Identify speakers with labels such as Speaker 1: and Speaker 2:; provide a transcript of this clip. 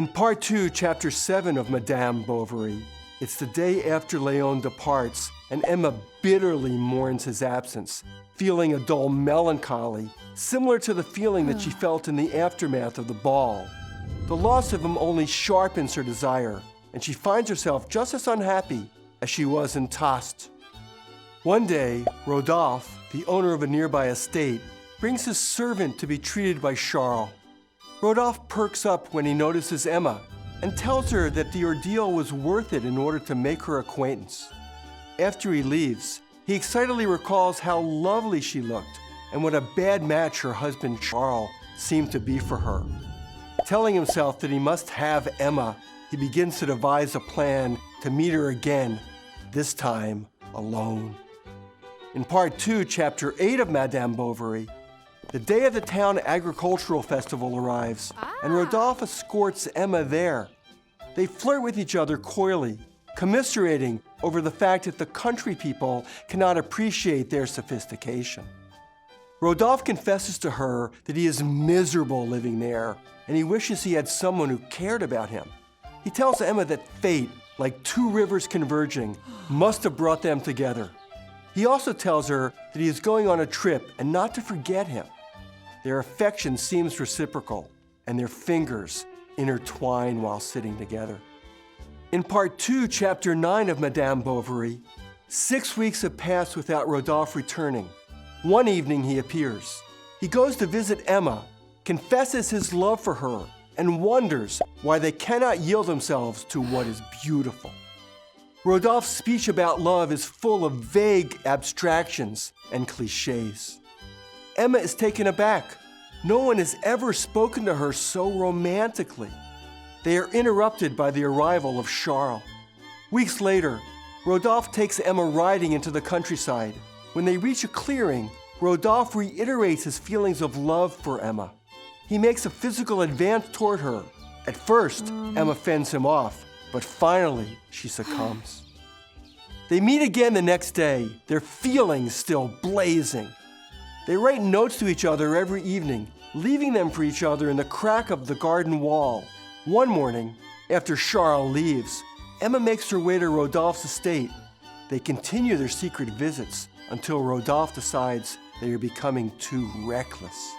Speaker 1: In part 2, chapter 7 of Madame Bovary, it's the day after Léon departs, and Emma bitterly mourns his absence, feeling a dull melancholy, similar to the feeling that she felt in the aftermath of the ball. The loss of him only sharpens her desire, and she finds herself just as unhappy as she was in Tostes. One day, Rodolphe, the owner of a nearby estate, brings his servant to be treated by Charles. Rodolphe perks up when he notices Emma and tells her that the ordeal was worth it in order to make her acquaintance. After he leaves, he excitedly recalls how lovely she looked and what a bad match her husband Charles seemed to be for her. Telling himself that he must have Emma, he begins to devise a plan to meet her again, this time alone. In part 2, chapter 8 of Madame Bovary, the day of the town agricultural festival arrives, and Rodolphe escorts Emma there. They flirt with each other coyly, commiserating over the fact that the country people cannot appreciate their sophistication. Rodolphe confesses to her that he is miserable living there, and he wishes he had someone who cared about him. He tells Emma that fate, like two rivers converging, must have brought them together. He also tells her that he is going on a trip and not to forget him. Their affection seems reciprocal, and their fingers intertwine while sitting together. In part 2, chapter 9 of Madame Bovary, 6 weeks have passed without Rodolphe returning. One evening he appears. He goes to visit Emma, confesses his love for her, and wonders why they cannot yield themselves to what is beautiful. Rodolphe's speech about love is full of vague abstractions and cliches. Emma is taken aback. No one has ever spoken to her so romantically. They are interrupted by the arrival of Charles. Weeks later, Rodolphe takes Emma riding into the countryside. When they reach a clearing, Rodolphe reiterates his feelings of love for Emma. He makes a physical advance toward her. At first, Emma fends him off, but finally, she succumbs. They meet again the next day, their feelings still blazing. They write notes to each other every evening, leaving them for each other in the crack of the garden wall. One morning, after Charles leaves, Emma makes her way to Rodolphe's estate. They continue their secret visits until Rodolphe decides they are becoming too reckless.